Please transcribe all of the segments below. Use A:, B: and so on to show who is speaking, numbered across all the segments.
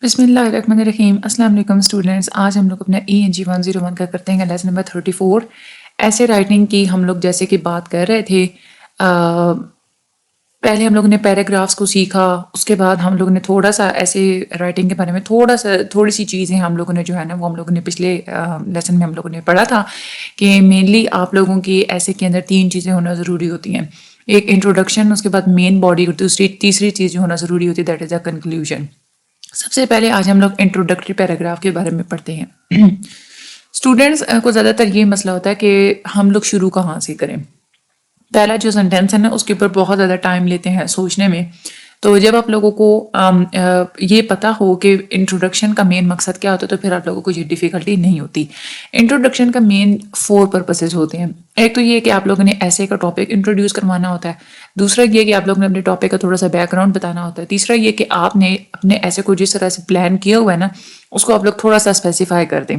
A: بسم اللہ الرحمن الرحیم. السلام علیکم اسٹوڈنٹس. آج ہم لوگ اپنا ENG 101 کا کرتے ہیں لیسن نمبر 34. ایسے رائٹنگ کی ہم لوگ جیسے کہ بات کر رہے تھے. پہلے ہم لوگوں نے پیراگرافس کو سیکھا, اس کے بعد ہم لوگوں نے تھوڑا سا ایسے رائٹنگ کے بارے میں تھوڑی سی چیزیں ہم لوگوں نے جو ہے نا وہ ہم لوگوں نے پچھلے لیسن میں ہم لوگوں نے پڑھا تھا کہ مینلی آپ لوگوں کی ایسے کے اندر 3 چیزیں ہونا ضروری ہوتی ہیں. ایک انٹروڈکشن, اس کے بعد مین باڈی, اور تیسری چیز جو ہونا ضروری ہوتی ہے دیٹ از اے کنکلوژن. سب سے پہلے آج ہم لوگ انٹروڈکٹری پیراگراف کے بارے میں پڑھتے ہیں. اسٹوڈینٹس کو زیادہ تر یہ مسئلہ ہوتا ہے کہ ہم لوگ شروع کہاں سے کریں. پہلا جو سینٹینس ہے نا اس کے اوپر بہت زیادہ ٹائم لیتے ہیں سوچنے میں. تو جب آپ لوگوں کو یہ پتہ ہو کہ انٹروڈکشن کا مین مقصد کیا ہوتا ہے تو پھر آپ لوگوں کو یہ ڈیفیکلٹی نہیں ہوتی. انٹروڈکشن کا مین 4 پرپسز ہوتے ہیں. ایک تو یہ کہ آپ لوگوں نے ایسے کا ٹاپک انٹروڈیوس کروانا ہوتا ہے. دوسرا یہ کہ آپ لوگوں نے اپنے ٹاپک کا تھوڑا سا بیک گراؤنڈ بتانا ہوتا ہے. تیسرا یہ کہ آپ نے اپنے ایسے کو جس طرح سے پلان کیا ہوا ہے نا اس کو آپ لوگ تھوڑا سا اسپیسیفائی کر دیں.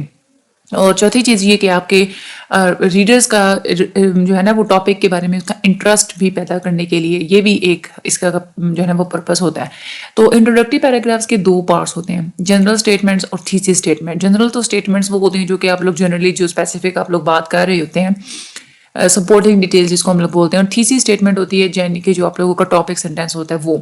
A: اور چوتھی چیز یہ کہ آپ کے ریڈرز کا جو ہے نا وہ ٹاپک کے بارے میں اس کا انٹرسٹ بھی پیدا کرنے کے لیے یہ بھی ایک اس کا جو ہے نا وہ پرپس ہوتا ہے. تو انٹروڈکٹری پیراگرافس کے 2 پارٹس ہوتے ہیں, جنرل اسٹیٹمنٹس اور تھیسس اسٹیٹمنٹ. جنرل تو اسٹیٹمنٹس وہ ہوتے ہیں جو کہ آپ لوگ جنرلی جو اسپیسیفک آپ لوگ بات کر رہے ہوتے ہیں, سپورٹنگ ڈیٹیلز جس کو ہم لوگ بولتے ہیں. اور تھیسس اسٹیٹمنٹ ہوتی ہے یعنی کہ جو آپ لوگوں کا ٹاپک سینٹینس ہوتا ہے وہ.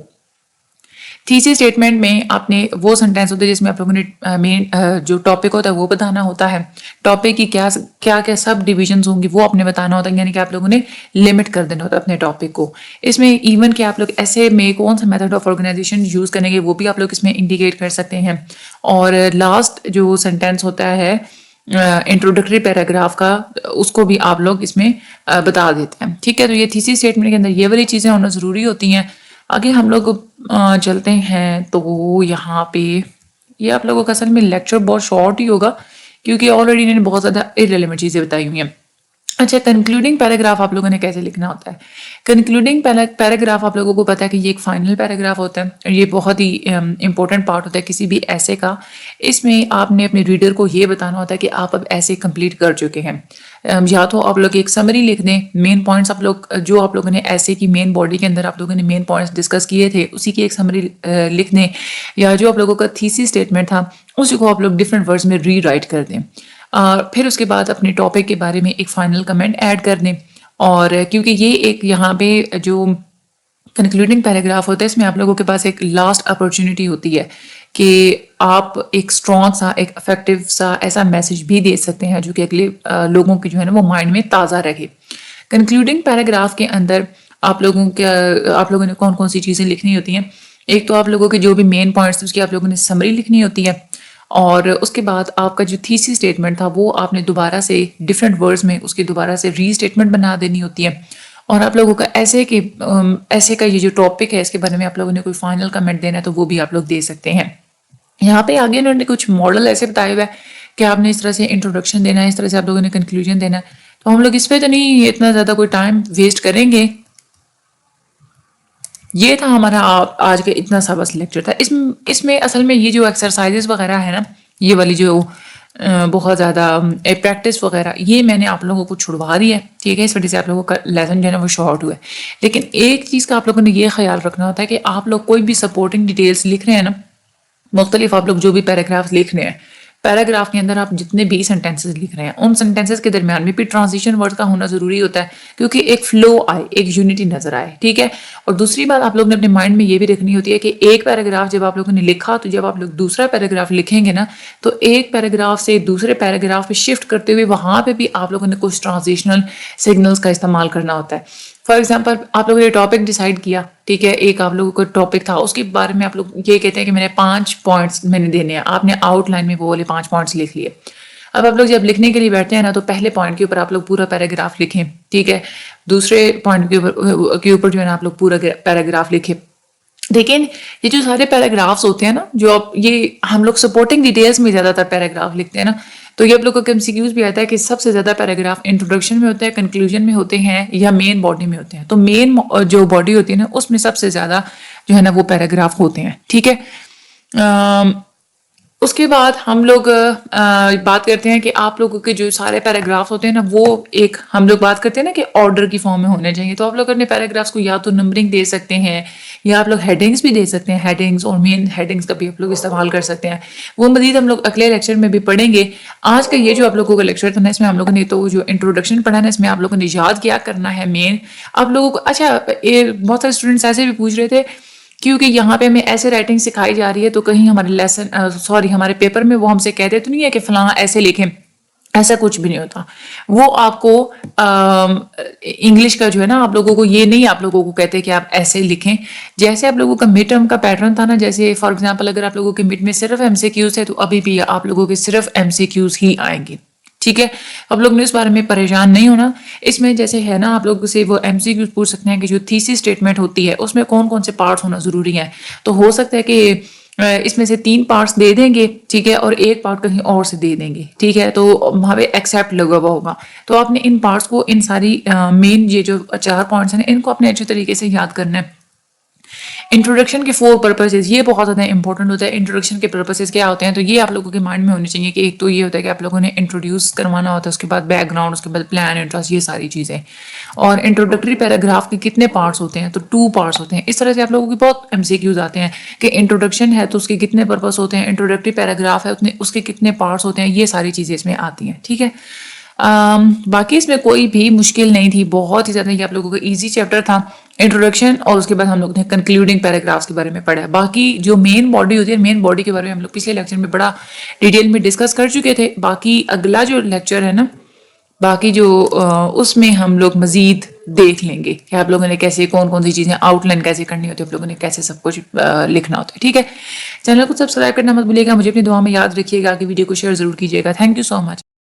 A: تھیسس اسٹیٹمنٹ میں آپ نے وہ سینٹینس ہوتا ہے جس میں آپ لوگوں نے مین جو ٹاپک ہوتا ہے وہ بتانا ہوتا ہے. ٹاپک کی کیا کیا سب ڈویژنز ہوں گی وہ آپ نے بتانا ہوتا ہے, یعنی کہ آپ لوگوں نے لمٹ کر دینا ہوتا ہے اپنے ٹاپک کو. اس میں ایون کہ آپ لوگ ایسے میں کون سا میتھڈ آف آرگنائزیشن یوز کریں گے وہ بھی آپ لوگ اس میں انڈیکیٹ کر سکتے ہیں. اور لاسٹ جو سینٹینس ہوتا ہے انٹروڈکٹری پیراگراف کا اس کو بھی آپ لوگ اس میں بتا دیتے ہیں. ٹھیک ہے, تو یہ تھیسس اسٹیٹمنٹ کے اندر یہ والی چیزیں ہونا ضروری ہوتی ہیں. آگے ہم لوگ چلتے ہیں تو یہاں پہ یہ آپ لوگوں کا اصل میں لیکچر بہت شارٹ ہی ہوگا کیونکہ آلریڈی انہوں نے بہت زیادہ ارریلیونٹ چیزیں بتائی ہوئی ہیں. اچھا, کنکلوڈنگ پیراگراف آپ لوگوں نے کیسے لکھنا ہوتا ہے. کنکلوڈنگ پیراگراف آپ لوگوں کو پتا ہے کہ یہ ایک فائنل پیراگراف ہوتا ہے اور یہ بہت ہی امپورٹنٹ پارٹ ہوتا ہے کسی بھی ایسے کا. اس میں آپ نے اپنے ریڈر کو یہ بتانا ہوتا ہے کہ آپ اب ایسے کمپلیٹ کر چکے ہیں. یا تو آپ لوگ ایک سمری لکھ دیں, مین پوائنٹس آپ لوگ جو آپ لوگوں نے ایسے کی مین باڈی کے اندر آپ لوگوں نے مین پوائنٹس ڈسکس کیے تھے اسی کی ایک سمری لکھ دیں, یا جو آپ لوگوں کا تھیسس اسٹیٹمنٹ تھا اسی کو آپ لوگ ڈفرینٹ ورڈز میں ری رائٹ کر دیں. پھر اس کے بعد اپنے ٹاپک کے بارے میں ایک فائنل کمنٹ ایڈ کر دیں. اور کیونکہ یہ ایک یہاں پہ جو کنکلوڈنگ پیراگراف ہوتا ہے اس میں آپ لوگوں کے پاس ایک لاسٹ اپرچونٹی ہوتی ہے کہ آپ ایک اسٹرانگ سا ایک افیکٹو سا ایسا میسج بھی دے سکتے ہیں جو کہ اگلے لوگوں کی جو ہے نا وہ مائنڈ میں تازہ رہے. کنکلوڈنگ پیراگراف کے اندر آپ لوگوں نے کون کون سی چیزیں لکھنی ہوتی ہیں. ایک تو آپ لوگوں کے جو بھی مین پوائنٹس اس کی آپ لوگوں نے سمری لکھنی ہوتی ہے, اور اس کے بعد آپ کا جو تھیسس اسٹیٹمنٹ تھا وہ آپ نے دوبارہ سے ڈفرینٹ ورڈز میں اس کی دوبارہ سے ری اسٹیٹمنٹ بنا دینی ہوتی ہے. اور آپ لوگوں کا ایسے کا یہ جو ٹاپک ہے اس کے بارے میں آپ لوگوں نے کوئی فائنل کمنٹ دینا ہے تو وہ بھی آپ لوگ دے سکتے ہیں. یہاں پہ آگے انہوں نے کچھ ماڈل ایسے بتایا ہوا ہے کہ آپ نے اس طرح سے انٹروڈکشن دینا ہے, اس طرح سے آپ لوگوں نے کنکلوژن دینا ہے. تو ہم لوگ اس پہ تو نہیں اتنا زیادہ کوئی ٹائم ویسٹ کریں گے. یہ تھا ہمارا آج کا اتنا سا بس لیکچر تھا. اس میں اصل میں یہ جو ایکسرسائزز وغیرہ ہے نا یہ والی جو بہت زیادہ پریکٹس وغیرہ یہ میں نے آپ لوگوں کو چھڑوا دی ہے. ٹھیک ہے, اس وجہ سے آپ لوگوں کا لیسن جو ہے نا وہ شارٹ ہوا ہے. لیکن ایک چیز کا آپ لوگوں نے یہ خیال رکھنا ہوتا ہے کہ آپ لوگ کوئی بھی سپورٹنگ ڈیٹیلس لکھ رہے ہیں نا, مختلف آپ لوگ جو بھی پیراگراف لکھ رہے ہیں, پیراگراف کے اندر آپ جتنے بھی سینٹینسز لکھ رہے ہیں ان سینٹینسز کے درمیان میں بھی ٹرانزیشن ورڈ کا ہونا ضروری ہوتا ہے کیونکہ ایک فلو آئے, ایک یونٹی نظر آئے. ٹھیک ہے, اور دوسری بات آپ لوگ نے اپنے مائنڈ میں یہ بھی رکھنی ہوتی ہے کہ ایک پیراگراف جب آپ لوگوں نے لکھا تو جب آپ لوگ دوسرا پیراگراف لکھیں گے نا تو ایک پیراگراف سے دوسرے پیراگراف پہ شفٹ کرتے ہوئے وہاں پہ بھی آپ لوگوں نے کچھ ٹرانزیشنل سگنلز کا استعمال کرنا ہوتا ہے. فار ایگزامپل آپ لوگوں نے ٹاپک ڈیسائیڈ کیا, ٹھیک ہے, ایک آپ لوگوں کا ٹاپک تھا اس کے بارے میں آپ لوگ یہ کہتے ہیں کہ میں نے 5 پوائنٹس میں نے دینے ہیں, آپ نے آؤٹ لائن میں وہ والے 5 پوائنٹس لکھ لیے. اب آپ لوگ جب لکھنے کے لیے بیٹھتے ہیں نا تو پہلے پوائنٹ کے اوپر آپ لوگ پورا پیراگراف لکھیں. ٹھیک ہے, دوسرے پوائنٹ کے اوپر جو ہے نا آپ لوگ پورا پیراگراف لکھیں. لیکن یہ جو سارے پیراگرافس ہوتے ہیں نا جو یہ ہم لوگ سپورٹنگ ڈیٹیلز میں زیادہ تر پیراگراف لکھتے ہیں نا, تو یہ آپ لوگ کو MCQs بھی آتا ہے کہ سب سے زیادہ پیراگراف انٹروڈکشن میں ہوتے ہیں, کنکلوژن میں ہوتے ہیں یا مین باڈی میں ہوتے ہیں. تو مین جو باڈی ہوتی ہے نا اس میں سب سے زیادہ جو ہے نا وہ پیراگراف ہوتے ہیں. ٹھیک ہے, اس کے بعد ہم لوگ بات کرتے ہیں کہ آپ لوگوں کے جو سارے پیراگراف ہوتے ہیں نا وہ ایک ہم لوگ بات کرتے ہیں نا کہ آرڈر کی فارم میں ہونے چاہیے. تو آپ لوگ اپنے پیراگرافس کو یا تو نمبرنگ دے سکتے ہیں یا آپ لوگ ہیڈنگس بھی دے سکتے ہیں. ہیڈنگس اور مین ہیڈنگس کا بھی آپ لوگ استعمال کر سکتے ہیں. وہ مزید ہم لوگ اگلے لیکچر میں بھی پڑھیں گے. آج کا یہ جو آپ لوگوں کا لیکچر تھا نا اس میں ہم لوگوں نے تو جو انٹروڈکشن پڑھا نا اس میں آپ لوگوں نے یاد کیا کرنا ہے مین آپ لوگوں کو. اچھا بہت سارے اسٹوڈنٹس ایسے بھی پوچھ رہے تھے کیونکہ یہاں پہ ہمیں ایسے رائٹنگ سکھائی جا رہی ہے تو کہیں ہمارے ہمارے پیپر میں وہ ہم سے کہتے تو نہیں ہے کہ فلاں ایسے لکھیں. ایسا کچھ بھی نہیں ہوتا. وہ آپ کو انگلش کا جو ہے نا آپ لوگوں کو یہ نہیں آپ لوگوں کو کہتے کہ آپ ایسے لکھیں. جیسے آپ لوگوں کا مڈ ٹرم کا پیٹرن تھا نا جیسے فار ایگزامپل اگر آپ لوگوں کے مڈ میں صرف ایم سی کیوز ہے تو ابھی بھی آپ لوگوں کے صرف ایم سی کیوز ہی آئیں گے. ٹھیک ہے. آپ لوگ نے اس بارے میں پریشان نہیں ہونا. اس میں جیسے ہے نا آپ لوگوں سے وہ ایم سی کیوز پوچھ سکتے ہیں کہ جو تھیسی اسٹیٹمنٹ ہوتی ہے اس میں کون کون سے پارٹس ہونا ضروری ہے. تو ہو سکتا ہے کہ اس میں سے 3 پارٹس دے دیں گے ٹھیک ہے اور ایک پارٹ کہیں اور سے دے دیں گے ٹھیک ہے. تو وہاں پہ ایکسیپٹ لگا ہوا ہوگا. تو آپ نے ان پارٹس کو ان ساری مین یہ جو 4 پوائنٹس ہیں ان کو اپنے اچھے طریقے سے یاد کرنا ہے. انٹروڈکشن کے 4 پرپسز یہ بہت زیادہ امپورٹنٹ ہوتا ہے. انٹروڈکشن کے پرپسز کیا ہوتے ہیں تو یہ آپ لوگوں کے مائنڈ میں ہونے چاہیے کہ ایک تو یہ ہوتا ہے کہ آپ لوگوں نے انٹروڈیوس کروانا ہوتا ہے اس کے بعد بیک گراؤنڈ اس کے بعد پلان انٹرسٹ یہ ساری چیزیں. اور انٹروڈکٹری پیراگراف کے کتنے پارٹس ہوتے ہیں تو 2 پارٹس ہوتے ہیں. اس طرح سے آپ لوگوں کی بہت ایم سی کیوز آتے ہیں کہ انٹروڈکشن ہے تو اس کے کتنے پرپس ہوتے ہیں. انٹروڈکٹری پیراگراف ہے اس کے کتنے پارٹس ہوتے ہیں. یہ ساری چیزیں اس میں آتی ہیں. ٹھیک ہے. باقی اس میں کوئی بھی مشکل نہیں تھی. بہت ہی زیادہ یہ آپ لوگوں کا ایزی چیپٹر تھا انٹروڈکشن. اور اس کے بعد ہم لوگوں نے کنکلوڈنگ پیراگرافس کے بارے میں پڑھا. باقی جو مین باڈی ہوتی ہے مین باڈی کے بارے میں ہم لوگ پچھلے لیکچر میں بڑا ڈیٹیل میں ڈسکس کر چکے تھے. باقی اگلا جو لیکچر ہے نا باقی جو اس میں ہم لوگ مزید دیکھ لیں گے کہ آپ لوگوں نے کیسے کون سی چیزیں آؤٹ لائن کیسے کرنی ہوتی ہے آپ لوگوں نے کیسے سب کچھ لکھنا ہوتا ہے. ٹھیک ہے. چینل کو سبسکرائب کرنا مت بھولیے گا. مجھے اپنی دعا میں یاد رکھیے گا کہ ویڈیو کو شیئر ضرور کیجیے گا. Thank you so much.